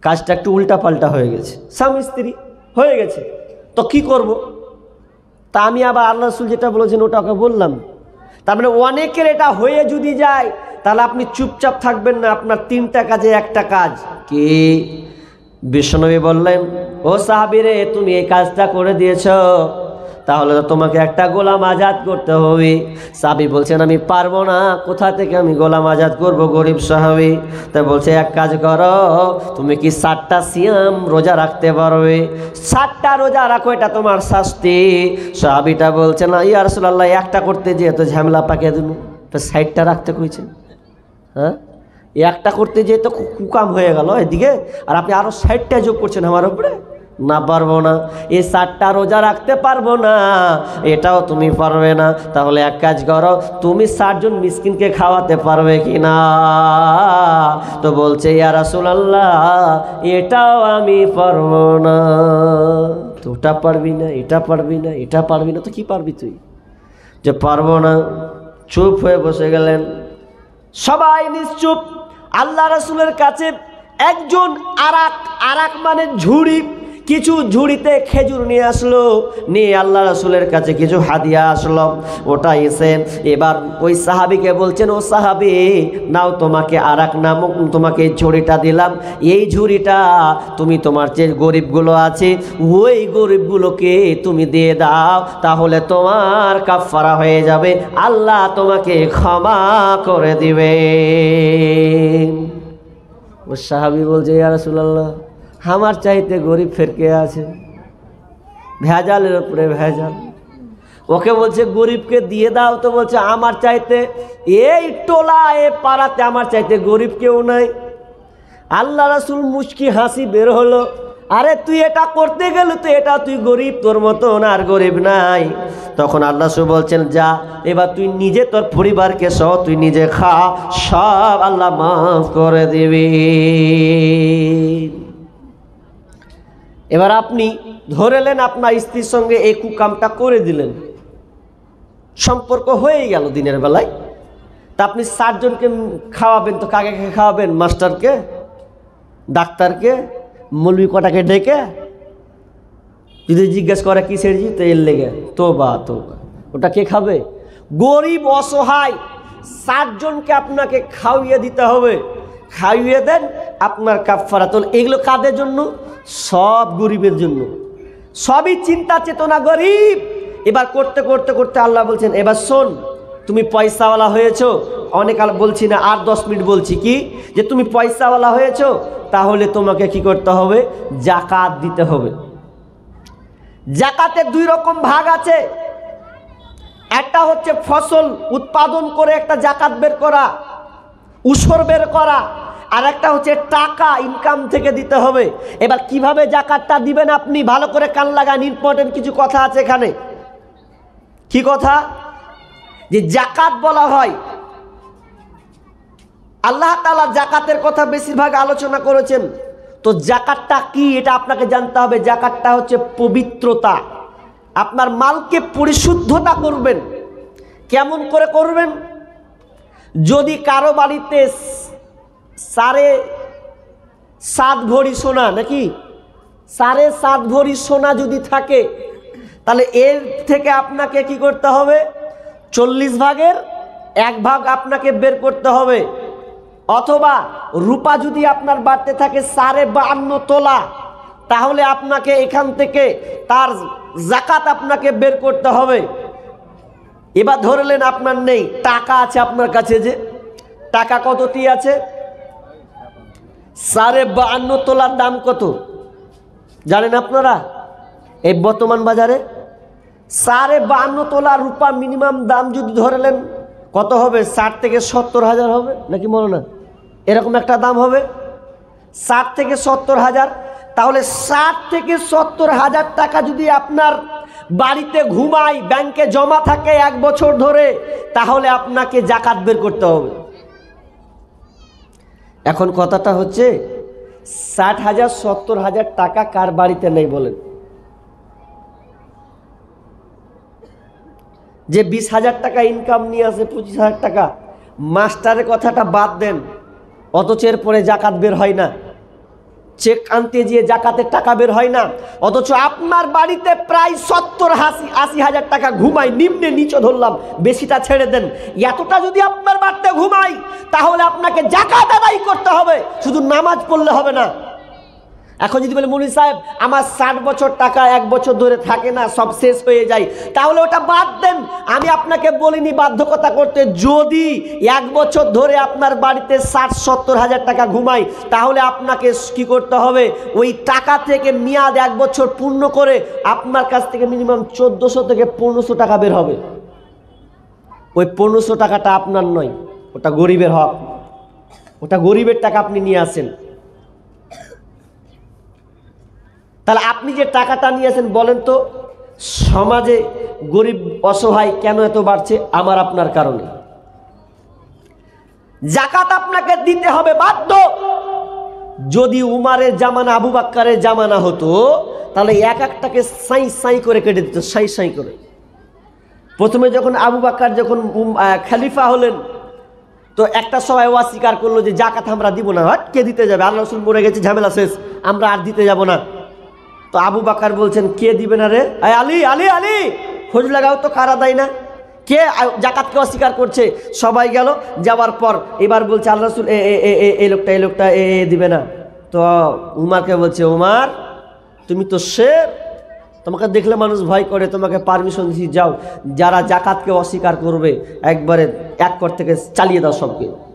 কাজটা একটু উল্টা পাল্টা হয়ে গেছে, স্বামী স্ত্রী হয়ে গেছে। তো কি করব? তা আমি আবার আল্লাহ রাসূল যেটা বলেছেন ওটাকে বললাম। তার মানে অনেকের এটা হয়ে যদি যায়, তাহলে আপনি চুপচাপ থাকবেন না, আপনার 3টা কাজে একটা কাজ কি? বিশ্বনবী বললেন, ও সাহাবীরে, তুমি এই কাজটা করে দিয়েছ, তাহলে তো তোমাকে একটা গোলাম আজাদ করতে হবে। সাহাবী বলছেন, আমি পারবো না, কোথা থেকে আমি গোলাম আজাদ করব? গরিব সাহাবী। তাই বলছে, এক কাজ করো, তুমি কি 7টা সিয়াম রোজা রাখতে পারবে? 7টা রোজা রাখো, এটা তোমার শাস্তি। সাহাবীটা বলছে, না ইয়া রাসূলুল্লাহ, একটা করতে যেয়ে তো ঝামেলা পাকিয়ে দেবো, তো 60টা রাখতে কইছেন। হ্যাঁ, একটা করতে যেয়ে তো কুকাম হয়ে গেল এদিকে, আর আপনি আরো 60টা যোগ করছেন আমার উপরে। না, পারবো না, এই 7টা রোজা রাখতে পারবো না, এটাও তুমি পারবে না। তাহলে এক কাজ করো, তুমি 60 জন মিসকিনকে খাওয়াতে পারবে কি না? তো বলছে, ইয়া রাসূলুল্লাহ, এটাও আমি পারবো না। তো ওটা পারবি না, এটা পারবি না, এটা পারবি না, তো কি পারবি তুই? যে পারবো না। চুপ হয়ে বসে গেলেন, সবাই নিশ্চুপ। আল্লাহ রাসূলের কাছে একজন আরাক মানে ঝুড়ি, কিছু ঝুড়িতে খেজুর নিয়ে আসলো, নিয়ে আল্লাহ রাসূলের কাছে কিছু হাদিয়া আসলো, ওটা এসে এবার ওই সাহাবীকে বলছেন, ও সাহাবী, নাও, তোমাকে আরাক নামক তোমাকে এই ঝুড়িটা দিলাম, এই ঝুড়িটা তুমি তোমার যে গরিবগুলো আছে ওই গরিবগুলোকে তুমি দিয়ে দাও, তাহলে তোমার কাফারা হয়ে যাবে, আল্লাহ তোমাকে ক্ষমা করে দিবে। ও সাহাবী বলছে, ইয়া রাসূলুল্লাহ, আমার চাইতে গরিব ফেরকে আছে, ভেজালের উপরে ভেজাল। ওকে বলছে গরিবকে দিয়ে দাও, তো বলছে আমার চাইতে এই টোলা এ পাড়াতে আমার চাইতে গরিব কেউ নাই। আল্লাহ রাসূল মুচকি হাসি বের হলো, আরে তুই এটা করতে গেলে তো এটা তুই গরিব, তোর মতন আর গরিব নাই। তখন আল্লাহ রাসূল বলছেন, যা, এবার তুই নিজে তোর পরিবারকে সহ তুই নিজে খা, সব আল্লাহ মাফ করে দিবি। এবার আপনি ধরেলেন আপনার স্ত্রীর সঙ্গে এই কুকামটা করে দিলেন, সম্পর্ক হয়ে গেল দিনের বেলায়। তা আপনি 60 জনকে খাওয়াবেন, তো কাকে খাওয়াবেন? মাস্টারকে, ডাক্তারকে, মৌলবি কটাকে ডেকে? যদি জিজ্ঞেস করে কিসের জি, তো এর লেগে, তোবা তোবা, ওটা কে খাবে? গরিব অসহায় 60 জনকে আপনাকে খাওয়িয়ে দিতে হবে। খাইয়ে দেন, আপনার কাফারাতুল। এগুলো কাদের জন্য? সব গরিবের জন্য, সবই চিন্তা চেতনা গরিব। এবার করতে করতে করতে আল্লাহ বলছেন, এবার শোন, তুমি পয়সাওয়ালা হয়েছো, অনেক বলছি না, আর 10 মিনিট বলছি, কি যে তুমি পয়সাওয়ালা হয়েছো, তাহলে তোমাকে কি করতে হবে? জাকাত দিতে হবে। জাকাতের 2 রকম ভাগ আছে। একটা হচ্ছে ফসল উৎপাদন করে একটা জাকাত বের করা, উসর বের করা, আর একটা হচ্ছে টাকা ইনকাম থেকে দিতে হবে। এবার কিভাবে জাকাতটা দিবেন আপনি ভালো করে কান লাগান, ইম্পর্টেন্ট কিছু কথা আছে এখানে। কি কথা? যে জাকাত বলা হয়, আল্লাহ তাআলা জাকাতের কথা বেশিরভাগ আলোচনা করেছেন। তো জাকাতটা কি এটা আপনাকে জানতে হবে। জাকাতটা হচ্ছে পবিত্রতা, আপনার মালকে পরিশুদ্ধতা করবেন। কেমন করে করবেন? যদি কারো বাড়িতে 7.5 ভরি সোনা নাকি 7.5 ভরি সোনা যদি থাকে, তাহলে এর থেকে আপনাকে কি করতে হবে? 40 ভাগের 1 ভাগ আপনাকে বের করতে হবে। অথবা রূপা যদি আপনার বাড়তে থাকে 52.5 তোলা, তাহলে আপনাকে এখান থেকে তার যাকাত আপনাকে বের করতে হবে। এবার ধরলেন আপনার নেই, টাকা আছে আপনার কাছে, যে টাকা কতটি আছে? 52.5 তোলার দাম কত জানেন আপনারা? এই বর্তমান বাজারে 52.5 তোলা রূপা মিনিমাম দাম যদি ধরলেন কত হবে? 60 থেকে 70 হাজার হবে নাকি মনে না? এরকম একটা দাম হবে, 60 থেকে 70 হাজার। তাহলে 60 থেকে 70 হাজার টাকা যদি আপনার বাড়িতে ঘুমায়, ব্যাংকে জমা থাকে 1 বছর ধরে, তাহলে আপনাকে যাকাত বের করতে হবে। এখন কথাটা হচ্ছে 60 হাজার 70 হাজার টাকা কার বাড়িতে নেই বলেন? যে 20 হাজার টাকা ইনকাম নিয়ে আসে, 25 হাজার টাকা, মাস্টারের কথাটা বাদ দেন, অথচ এরপরে যাকাত বের হয় না। চেক আনতে গিয়ে যাকাতের টাকা বের হয় না, অথচ আপনার বাড়িতে প্রায় 70-80 হাজার টাকা ঘুমায়, নিম্নে নিচে ধরলাম, বেশিটা ছেড়ে দেন। এতটা যদি আপনার বাড়িতে ঘুমায়, তাহলে আপনাকে যাকাত আদায় করতে হবে, শুধু নামাজ পড়লে হবে না। এখন যদি বলে মৌলভী সাহেব আমার 60 বছর টাকা 1 বছর ধরে থাকে না, সব শেষ হয়ে যায়, তাহলে ওটা বাদ দেন। আমি আপনাকে বলিনি বাধ্যকতা করতে। যদি 1 বছর ধরে আপনার বাড়িতে 60-70 হাজার টাকা ঘুমায়, তাহলে আপনাকে কি করতে হবে? ওই টাকা থেকে মেয়াদ 1 বছর পূর্ণ করে আপনার কাছ থেকে মিনিমাম 1400 থেকে 1500 টাকা বের হবে। ওই 1500 টাকাটা আপনার নয়, ওটা গরিবের হক, ওটা গরিবের টাকা, আপনি নিয়ে আসেন। তাহলে আপনি যে টাকাটা নিয়েছেন, বলেন তো সমাজে গরিব অসহায় কেন এত বাড়ছে? আমার আপনার কারণে। যাকাত আপনাকে দিতে হবে বাধ্য। যদি উমারের জামানা, আবু বাক্কারের জামানা হতো, তাহলে এক একটাকে সাই সাই করে কেটে দিত, সাই সাই করে। প্রথমে যখন আবু বাক্কার যখন খলিফা হলেন, তো একটা সবাই অস্বীকার করলো যে যাকাত আমরা দিব না। হট, কে দিতে যাবে? আল্লাহ রাসূল মরে গেছে, ঝামেলা শেষ, আমরা আর দিতে যাব না। তো আবু বাকার বলছেন, কে দিবে না রে? আলী আলী আলী, খোঁজ লাগাও তো, কারা দেয় না, কে যাকাতকে অস্বীকার করছে? সবাই গেল, যাওয়ার পর এবার বলছে আল্লাহ রাসূল এই লোকটা দিবে না। তো উমারকে বলছে, উমার তুমি তো শের, তোমাকে দেখলে মানুষ ভয় করে, তোমাকে পারমিশন দিচ্ছি, যাও, যারা যাকাতকে অস্বীকার করবে একবারে এক কর থেকে চালিয়ে দাও,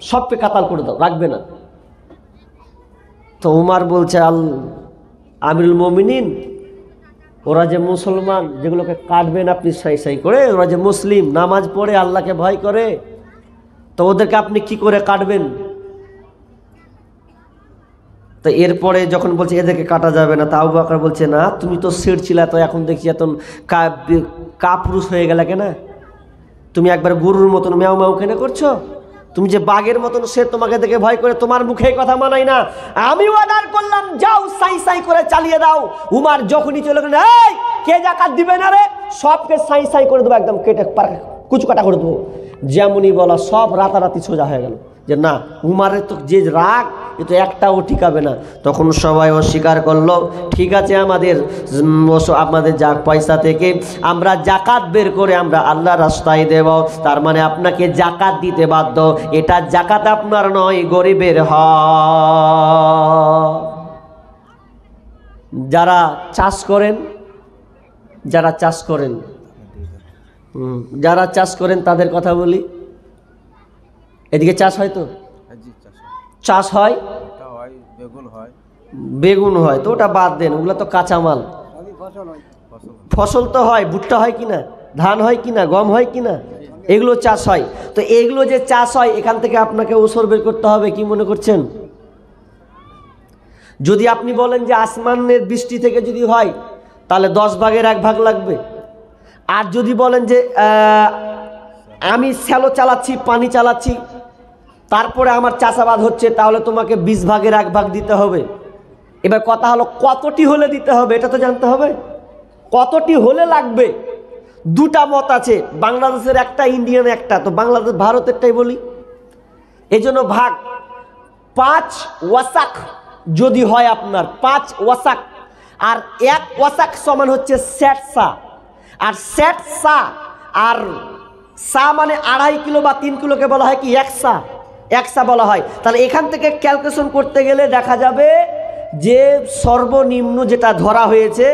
সবকে কাতাল করে দাও, রাখবে না। তো উমার বলছে, আমিরুল মুমিনিন, ওরা যে মুসলমান, যেগুলোকে কাটবেন আপনি সাই সাই করে, ওরা যে মুসলিম, নামাজ পড়ে, আল্লাহকে ভয় করে, তো ওদেরকে আপনি কি করে কাটবেন? তো এরপরে যখন বলছে এদেরকে কাটা যাবে না, তা আবু বকর বলছে, না তুমি তো শের ছিলা, তো এখন দেখছি এত কাপুরুষ হয়ে গেলে কেন? তুমি একবার গরুর মতন ম্যাও ম্যাও কেন করছো? তুমি যে বাঘের মতন, সে তোমাকে দেখে ভয় করে, তোমার মুখে কথা মানাই না। আমি অর্ডার করলাম, যাও সাই সাই করে চালিয়ে দাও। উমার যখনই চলে গেলেন, এই কে যাকাত দিবে না রে? সবকে সাই সাই করে দেবো, একদম কেটে কুচকাটা করে দেবো। যেমনই বলা, সব রাতারাতি সোজা হয়ে গেল যে না, উমারের তো যে রাগ, এ তো একটাও ঠিকাবে না। তখন সবাই অস্বীকার করলো, ঠিক আছে, আমাদের যা পয়সা থেকে আমরা যাকাত বের করে আমরা আল্লাহর রাস্তায় দেব। তার মানে আপনাকে যাকাত দিতে বাধ্য। এটা যাকাত আপনার নয়, গরিবের হক। যারা চাষ করেন, যারা চাষ করেন তাদের কথা বলি। এদিকে চাষ হয় তো? চাষ হয়, বেগুন হয়, তো ওটা বাদ দেন, ওগুলো তো কাঁচামাল। ফসল তো হয়, ভুট্টা হয় কিনা, ধান হয় কিনা, গম হয় কিনা, এগুলো চাষ হয়। তো এগুলো যে চাষ হয়, এখান থেকে আপনাকে ওসর বের করতে হবে। কি মনে করছেন? যদি আপনি বলেন যে আসমানের বৃষ্টি থেকে যদি হয়, তাহলে 10 ভাগের 1 ভাগ লাগবে। আর যদি বলেন যে আমি শ্যালো চালাচ্ছি, পানি চালাচ্ছি, তারপরে আমার চাষাবাদ হচ্ছে, তাহলে তোমাকে 20 ভাগের 1 ভাগ দিতে হবে। এবার কথা হলো, কতটি হলে দিতে হবে এটা তো জানতে হবে। কতটি হলে লাগবে? দুটা মত আছে, বাংলাদেশের একটা, ইন্ডিয়ান একটা। তো বাংলাদেশ ভারতেরটাই বলি, এই জন্য ভাগ 5 ওয়াসাক যদি হয় আপনার 5 ওয়াসাক, আর 1 ওয়াসাক সমান হচ্ছে 60 সা, আর 60 সা আর সা মানে 2.5 কিলো বা 3 কিলোকে বলা হয় কি 1 সা, 1 সা বলা হয়। তাহলে এখান থেকে ক্যালকুলেশন করতে গেলে দেখা যাবে যে সর্বনিম্ন যেটা ধরা হয়েছে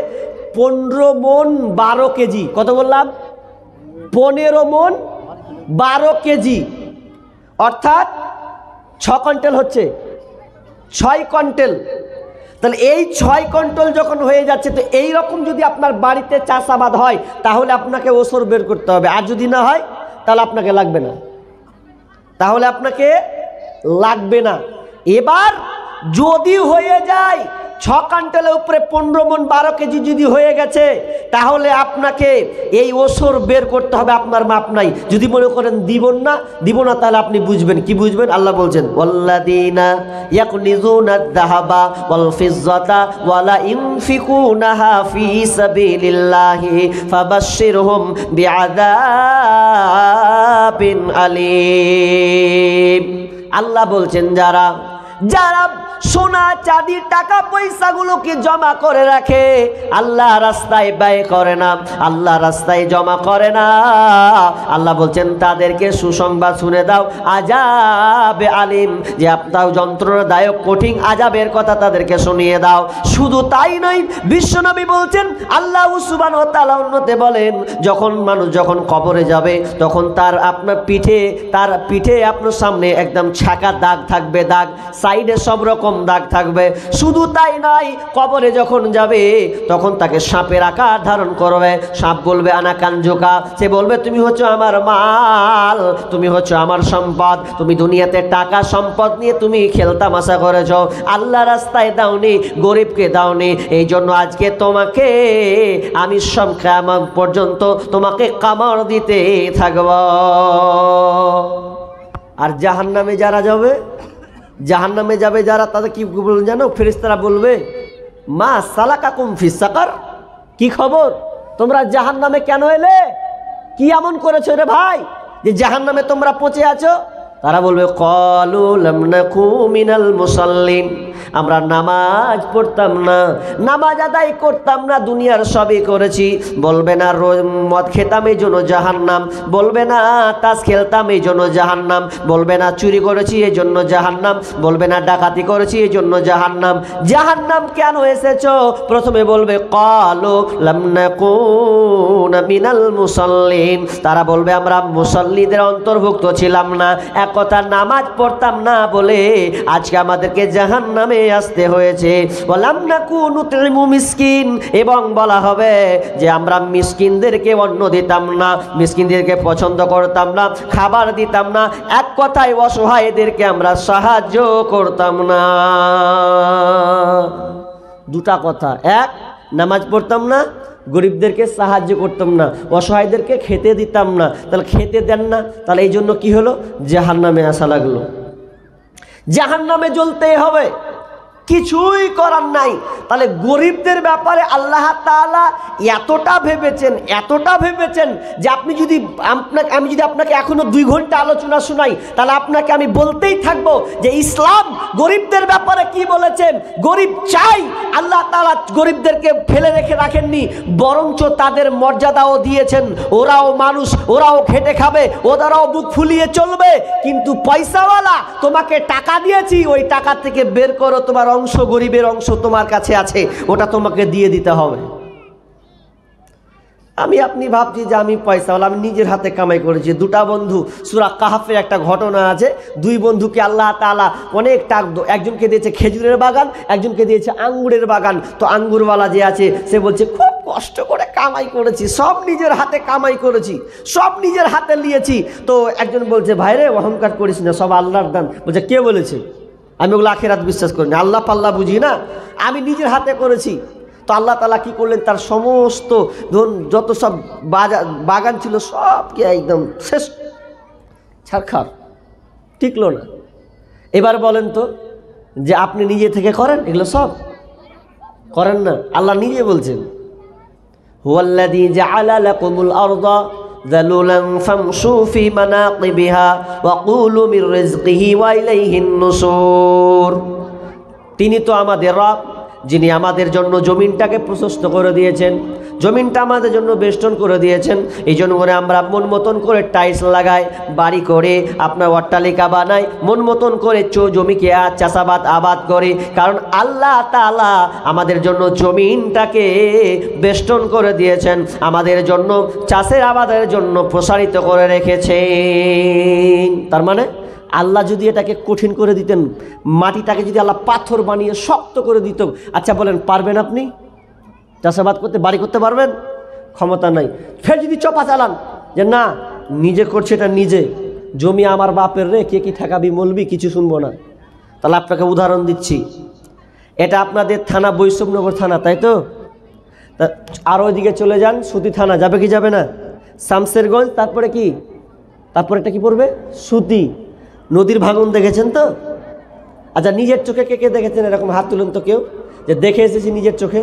15 মণ 12 কেজি। কত বললাম? 15 মণ 12 কেজি, অর্থাৎ 6 কুইন্টাল হচ্ছে, 6 কুইন্টাল। তাহলে এই 6 কুইন্টাল যখন হয়ে যাচ্ছে, তো এই রকম যদি আপনার বাড়িতে চাষাবাদ হয় তাহলে আপনাকে ওসর বের করতে হবে, আর যদি না হয় তাহলে আপনাকে লাগবে না, তাহলে আপনাকে লাগবে না। এবার যদি হয়ে যায় 6 কুইন্টালের উপরে 15 মণ 12 কেজি যদি হয়ে গেছে, তাহলে আপনাকে এই ওসর বের করতে হবে, আপনার মাপ নাই। যদি মনে করেন দিব না, তাহলে আপনি বুঝবেন কি বুঝবেন? আল্লাহ বলছেন ওয়াল্লাযীনা ইয়াকনিজুনাদ যাহাবা ওয়াল ফিজ্জাতা ওয়ালা ইনফিকুনাহা ফী সাবিলিল্লাহি ফাবাশশিরহুম বিআযাবিন আলীম। আল্লাহ বলছেন যারা সোনা চাঁদি টাকা পয়সাগুলোকে জমা করে রাখে, আল্লাহ রাস্তায় ব্যয় করে না, আল্লাহ রাস্তায় জমা করে না, আল্লাহ বলছেন তাদেরকে সুসংবাদ শুনে দাও আযাবে আলিম, যে আপনার যন্ত্রণাদায়ক কঠিন আযাবের কথা তাদেরকে শুনিয়ে দাও। শুধু তাই নয়, বিশ্বনবী বলছেন, আল্লাহ সুবহানাহু ওয়া তাআলা অন্যতে বলেন, যখন মানুষ যখন কবরে যাবে তখন আপনার পিঠে আপনার সামনে একদম ছাকা দাগ থাকবে, দাগ সাইডে সব রকম দাগ থাকবে। শুধু তাই নয়, কবরে যখন যাবে তখন তাকে সাপের আকার ধারণ করবে। সাপ বলবে আনা কানজুকা, সে বলবে তুমি হচ্ছে আমার মাল, তুমি হচ্ছে আমার সম্পদ, তুমি দুনিয়াতে টাকা সম্পদ নিয়ে তুমি খেলতামাশা করেছো, আল্লাহ রাস্তায় দাওনি, গরিবকে দাওনি, এই জন্য আজকে তোমাকে আমি কিয়ামত পর্যন্ত তোমাকে কামড় দিতে থাকব। আর জাহান্নামে যাবে যারা, তাদের কি বলবেন জানো? ফেরেশতারা বলবে মা সালাকাকুম ফিস সাকার, কি খবর, তোমরা জাহান্নামে কেন এলে? কি এমন করেছো রে ভাই যে জাহান্নামে তোমরা পচে আছো? তারা বলবে ক্বালু লাম নাকু মিনাল মুসাল্লিন, আমরা নামাজ পড়তাম না, নামাজ আদায় করতাম না, দুনিয়ার সবই করেছি। বলবে না মদ খেতাম এই জন্য জাহান্নাম, বলবে না তাস খেলতাম এই জন্য জাহান্নাম, বলবে না চুরি করেছি এই জন্য জাহান্নাম, বলবে না ডাকাতি করেছি এই জন্য জাহান্নাম। জাহান্নাম কেন এসেছো? প্রথমে বলবে ক্বালু লাম নাকু মিনাল মুসাল্লিন, তারা বলবে আমরা মুসাল্লিদের অন্তর্ভুক্ত ছিলাম না, এক কথা নামাজ পড়তাম না বলে আজকে আমাদেরকে জাহান্নামে আসতে হয়েছে। ওয়ালাম নাকু নুতইমু মিসকিন, এবং বলা হবে যে আমরা মিসকিনদেরকে অন্ন দিতাম না, মিসকিনদেরকে পছন্দ করতাম না, খাবার দিতাম না, এক কথায় অসহায়দেরকে আমরা সাহায্য করতাম না। দুটা কথা, এক নামাজ পড়তাম না, গরিবদেরকে সাহায্য করতাম না, অসহায়দেরকে খেতে দিতাম না। তাহলে খেতে দেন না, তাহলে এই জন্য কি হলো? জাহান্নামে আসা লাগলো, জাহান্নামে জ্বলতেই হবে, কিছুই করার নাই। তাহলে গরিবদের ব্যাপারে আল্লাহ তাআলা এতটা ভেবেছেন যে আমি যদি আপনাকে এখনো 2 ঘন্টা আলোচনা শোনাই, তাহলে আপনাকে আমি বলতেই থাকবো যে ইসলাম গরিবদের ব্যাপারে কি বলেছেন। গরিব চাই, আল্লাহ তাআলা গরিবদেরকে ফেলে রেখে রাখেননি, বরঞ্চ তাদের মর্যাদাও দিয়েছেন। ওরাও মানুষ, ওরাও খেটে খাবে, ওরাও বুক ফুলিয়ে চলবে, কিন্তু পয়সাওয়ালা, তোমাকে টাকা দিয়েছি, ওই টাকা থেকে বের করো তোমার অংশ, গরিবের অংশ তোমার কাছে আছে, ওটা তোমাকে দিয়ে দিতে হবে। আপনি ভাবছি যে আমি পয়সাওয়ালা, আমি নিজের হাতে কামাই করেছি। 2টা বন্ধু, সূরা কাহফের একটা ঘটনা আছে, 2 বন্ধুকে আল্লাহ তাআলা অনেক টাকা, একজনকে দিয়েছে খেজুরের বাগান, একজনকে দিয়েছে আঙ্গুরের বাগান। তো আঙ্গুরওয়ালা যে আছে সে বলছে খুব কষ্ট করে কামাই করেছি, সব নিজের হাতে কামাই করেছি, সব নিজের হাতে নিয়েছি। তো একজন বলছে ভাই রে অহংকার করিস না, সব আল্লাহর দান। বলছে কে বলেছে? আমি ওগুলো আখিরাত বিশ্বাস করি না, আল্লাহ পাল্লা বুঝি না, আমি নিজের হাতে করেছি। তো আল্লাহ তাআলা কি করলেন, তার সমস্ত যত সব বাগান ছিল সবকে একদম শেষ, ছারখার, টিকলো না। এবার বলেন তো যে আপনি নিজে থেকে করেন? এগুলো সব করেন না, আল্লাহ নিজে বলছেন হুয়াল্লাযী জাআলা লাকুমুল আরদা যালুলান ফামশু ফি মানাকিবিহা ওয়া কুলু মির রিজকিহি ওয়া ইলাইহিন নুশুর। তিনি তো আমাদের রব, যিনি আমাদের জন্য জমিনটাকে প্রশস্ত করে দিয়েছেন, জমিনটা আমাদের জন্য বেষ্টন করে দিয়েছেন। এই জন্য করে আমরা মন মতন করে টাইলস লাগাই, বাড়ি করে আপনার অট্টালিকা বানাই, মন মতন করে জমিকে চাষাবাদ আবাদ করি, কারণ আল্লাহ তাআলা আমাদের জন্য জমিনটাকে বেষ্টন করে দিয়েছেন, আমাদের জন্য চাষের আবাদের জন্য প্রসারিত করে রেখেছেন। তার মানে আল্লাহ যদি এটাকে কঠিন করে দিতেন, মাটিটাকে যদি আল্লাহ পাথর বানিয়ে শক্ত করে দিত, আচ্ছা বলেন পারবেন আপনি চাষাবাদ করতে, বাড়ি করতে পারবেন? ক্ষমতা নাই। ফের যদি চপা চালান যে না নিজে করছে, এটা নিজে, জমি আমার বাপের রে, কে কি ঠেকাবি মলবি কিছু শুনবো না। তাহলে আপনাকে উদাহরণ দিচ্ছি, এটা আপনাদের থানা বৈষ্ণবনগর থানা, তাই তো? আর ওইদিকে চলে যান সুতি থানা, যাবে কি যাবে না? শামসেরগঞ্জ, তারপরে কি, তারপরে এটা কি পড়বে? সুতি। নদীর ভাঙন দেখেছেন তো? আচ্ছা নিজের চোখে কে কে দেখেছেন? এরকম হাত তুলেন তো কেউ, যে দেখে এসেছি নিজের চোখে।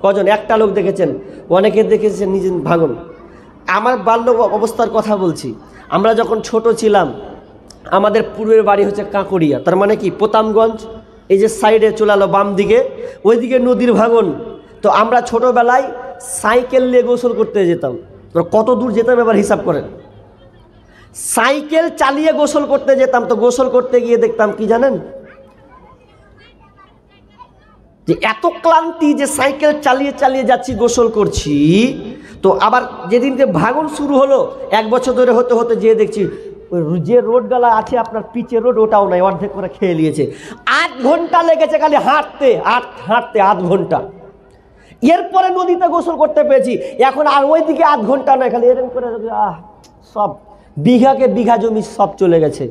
কজন? একটা লোক দেখেছেন, অনেকে দেখেছেন নিজের ভাঙন। আমার বাল্য অবস্থার কথা বলছি, আমরা যখন ছোট ছিলাম, আমাদের পূর্বের বাড়ি হচ্ছে কাঁকড়িয়া, তার মানে কি প্রতামগঞ্জ, এই যে সাইডে চলে এলো বাম দিকে, ওইদিকে নদীর ভাঙন। তো আমরা ছোটোবেলায় সাইকেল নিয়ে গোসল করতে যেতাম। তো কত দূর যেতাম এবার হিসাব করেন। সাইকেল চালিয়ে গোসল করতে যেতাম। তো গোসল করতে গিয়ে দেখতাম কি জানেন, যে এত ক্লান্তি যে সাইকেল চালিয়ে চালিয়ে যাচ্ছি, গোসল করছি। তো আবার যেদিনকে ভাঙন শুরু হলো, 1 বছর ধরে হতে হতে যেয়ে দেখছি যে রোডগুলা আছে আপনার পিচের রোড, ওটাও নাই, অর্ধেক করে খেয়ে নিয়েছে। 8 ঘন্টা লেগেছে খালি হাঁটতে হাঁটতে, 8 ঘন্টা। এরপরে নদীতে গোসল করতে পেরেছি। এখন আর ওইদিকে 8 ঘন্টা নয়, খালি এরকম করে সব বিঘাকে বিঘা জমি সব চলে গেছে।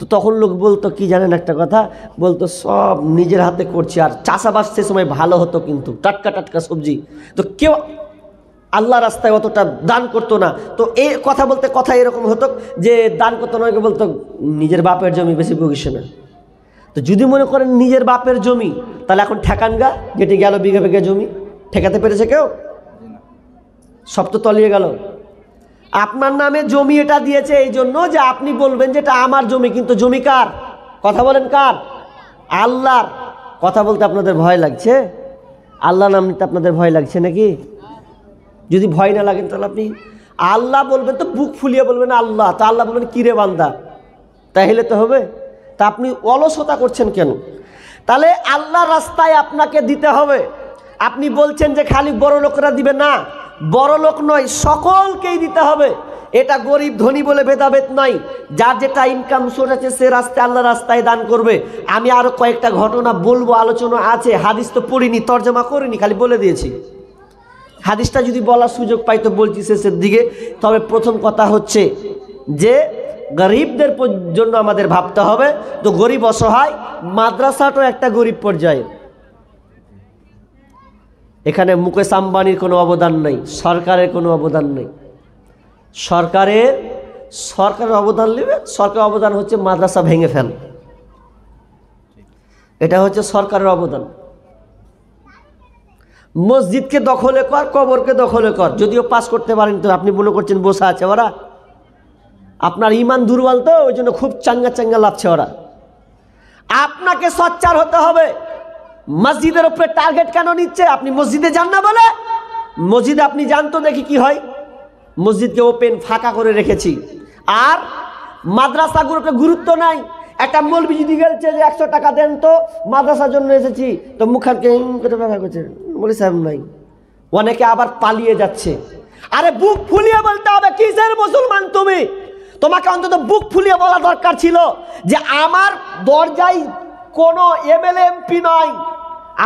তো তখন লোক বলতো কি জানেন একটা কথা, বলতো সব নিজের হাতে করছে। আর চাষাবাস সে সময় ভালো হতো, কিন্তু টাটকা টাটকা সবজি। তো কেউ আল্লাহ রাস্তায় অতটা দান করতো না। তো এই কথা বলতে কথা এরকম হতো যে দান করতো না, বলতো নিজের বাপের জমি বেশি বকিস না। তো যদি মনে করেন নিজের বাপের জমি, তাহলে এখন ঠেকানগা, যেটি গেল বিঘা বিঘা জমি, ঠেকাতে পেরেছে কেউ? সব তো তলিয়ে গেল। আপনার নামে জমি এটা দিয়েছে এই জন্য যে আপনি বলবেন যে এটা আমার জমি, কিন্তু জমি কার? কথা বলেন কার? আল্লাহর। কথা বলতে আপনাদের ভয় লাগছে? আল্লাহ নাম নিতে আপনাদের ভয় লাগছে নাকি? যদি ভয় না লাগেন তাহলে আপনি আল্লাহ বলবেন, তো বুক ফুলিয়ে বলবেন আল্লাহ। তা আল্লাহ বলবেন কিরে বান্দা, তাহলে তো হবে। তা আপনি অলসতা করছেন কেন? তাহলে আল্লাহর রাস্তায় আপনাকে দিতে হবে। আপনি বলছেন যে খালি বড় লোকরা দিবে, না, বড় লোক নয়, সকলকেই দিতে হবে। এটা গরিব ধনী বলে ভেদাভেদ নয়। যার যেটা ইনকাম সোর্স আছে সে রাস্তায়, আল্লাহ রাস্তায় দান করবে। আমি আরো কয়েকটা ঘটনা বলবো, আলোচনা আছে, হাদিস তো পড়িনি, তর্জমা করিনি, খালি বলে দিয়েছি। হাদিসটা যদি বলার সুযোগ পাই তো বলছি শেষের দিকে। তবে প্রথম কথা হচ্ছে যে গরিবদের জন্য আমাদের ভাবতে হবে। তো গরিব অসহায়, মাদ্রাসাটাও একটা গরিব পর্যায়ে। এখানে মুকেশ আম্বানির কোনো অবদান নেই, সরকারের কোনো অবদান নেই। সরকারের অবদান নেবে। সরকারের অবদান হচ্ছে মাদ্রাসা ভেঙে ফেল, এটা হচ্ছে সরকারের অবদান। মসজিদকে দখলে কর, কবরকে দখলে কর। যদিও পাস করতে পারেন, তো আপনি মনে করছেন বসে আছে ওরা। আপনার ইমান দুর্বল, তো ওই জন্য খুব চাঙ্গা চাঙ্গা লাগছে ওরা। আপনাকে সচ্চার হতে হবে। মসজিদের উপরে টার্গেট কেন নিচ্ছে? আপনি মসজিদে যান না বলে। মসজিদে আপনি যান তো দেখি কি হয়। মসজিদকে ওপেন ফাঁকা করে রেখেছি, আর মাদ্রাসাগুলোকে গুরুত্ব নাই। একটা মৌলবি যদি গেছে যে 100 টাকা দেন তো মাদ্রাসার জন্য এসেছি, তো মুখানকে ব্যবহার করছে, বলি সাহেব নাই। অনেকে আবার পালিয়ে যাচ্ছে। আরে বুক ফুলিয়ে বলতে হবে, কিসের মুসলমান তুমি? তোমাকে অন্তত বুক ফুলিয়ে বলা দরকার ছিল যে আমার দরজায় কোনো এমএলএ এমপি নয়,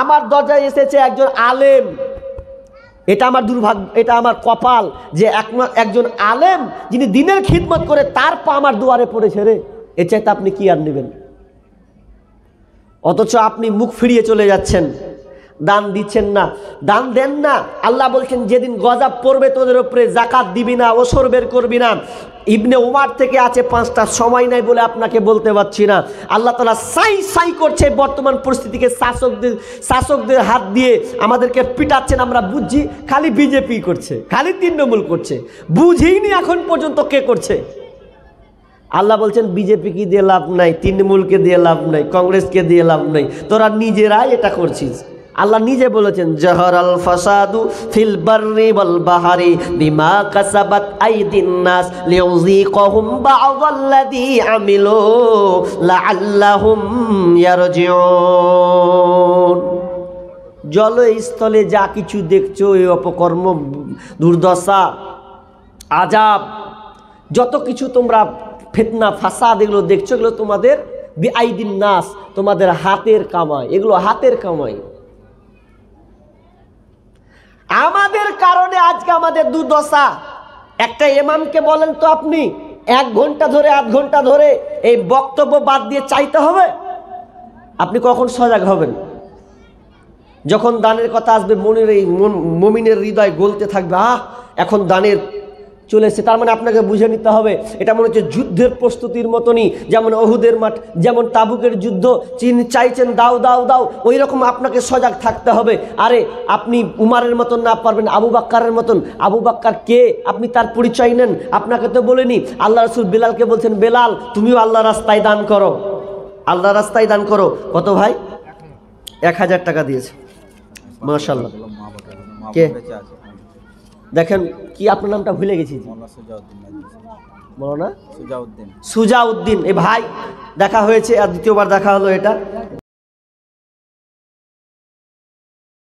আমার দরজায় এসেছে একজন আলেম। এটা আমার দুর্ভাগ্য, এটা আমার কপাল যে একজন আলেম যিনি দিনের খিদমত করে, তার পা আমার দুয়ারে পড়েছে রে। এর চাইতে আপনি কি আর নেবেন? অথচ আপনি মুখ ফিরিয়ে চলে যাচ্ছেন। দান দিচ্ছেন না, দান দেন না। আল্লাহ বলছেন যেদিন গজব পড়বে তোদের উপরে জাকাত দিবি না, ওসর বের করবি না। ইবনে উমার থেকে আছে 5টা, সময় নাই বলে আপনাকে বলতে পারছি না। আল্লাহ তাআলা সাই সাই করছে বর্তমান পরিস্থিতিকে, শাসকদের হাত দিয়ে আমাদেরকে পিটাচ্ছেন। আমরা বুঝছি খালি বিজেপি করছে, খালি তৃণমূল করছে, বুঝিনি এখন পর্যন্ত কে করছে। আল্লাহ বলছেন বিজেপিকে দিয়ে লাভ নাই, তৃণমূলকে দিয়ে লাভ নাই, কংগ্রেসকে দিয়ে লাভ নাই, তোরা নিজেরাই এটা করছিস। আল্লাহ নিজে বলেছেন জাহারাল ফাসাদু ফিল বাররি ওয়াল বাহরি বিমা কাসাবাত আইদিন নাস লিউযীকাহুম বা'দাল্লাযী আমিলু লাআল্লাহুম ইয়ারজিউন। জলস্থলে যা কিছু দেখছো, এই অপকর্ম, দুর্দশা, আযাব, যত কিছু তোমরা ফিতনা ফাসাদ এগুলো দেখছো, এগুলো তোমাদের বিআইদিন নাস, তোমাদের হাতের কামাই, এগুলো হাতের কামাই। আমাদের কারণে আজকে আমাদের দুর্দশা। একটা ইমামকে বলেন তো আপনি 1 ঘন্টা ধরে 8 ঘন্টা ধরে এই বক্তব্য বাদ দিয়ে চাইতে হবে? আপনি কখন সজাগ হবেন? যখন দানের কথা আসবে, মুমিনের হৃদয় গলতে থাকবে, এখন দানের চলেছে। তার মানে আপনাকে বুঝে নিতে হবে এটা মনে হচ্ছে যুদ্ধের প্রস্তুতির মতনই, যেমন ওহুদের মাঠ, যেমন তাবুকের যুদ্ধ, চীন চাইছেন দাও দাও দাও, ওই রকম আপনাকে সজাগ থাকতে হবে। আরে আপনি উমারের মতন না পারবেন, আবু বাক্কারের মতন। আবু বাক্কার কে? আপনি তার পরিচয় নেন। আপনাকে তো বলেনি, আল্লাহ রাসূল বেলালকে বলছেন, বেলাল তুমিও আল্লাহ রাস্তায় দান করো, আল্লাহ রাস্তায় দান করো। কত ভাই? 1000 টাকা দিয়েছে, মাশাআল্লাহ। কে দেখেন কি, আপনার নামটা ভুলে গেছি, বলো না, সুজাউদ্দিন। এই ভাই দেখা হয়েছে, আর দ্বিতীয়বার দেখা হলো। এটা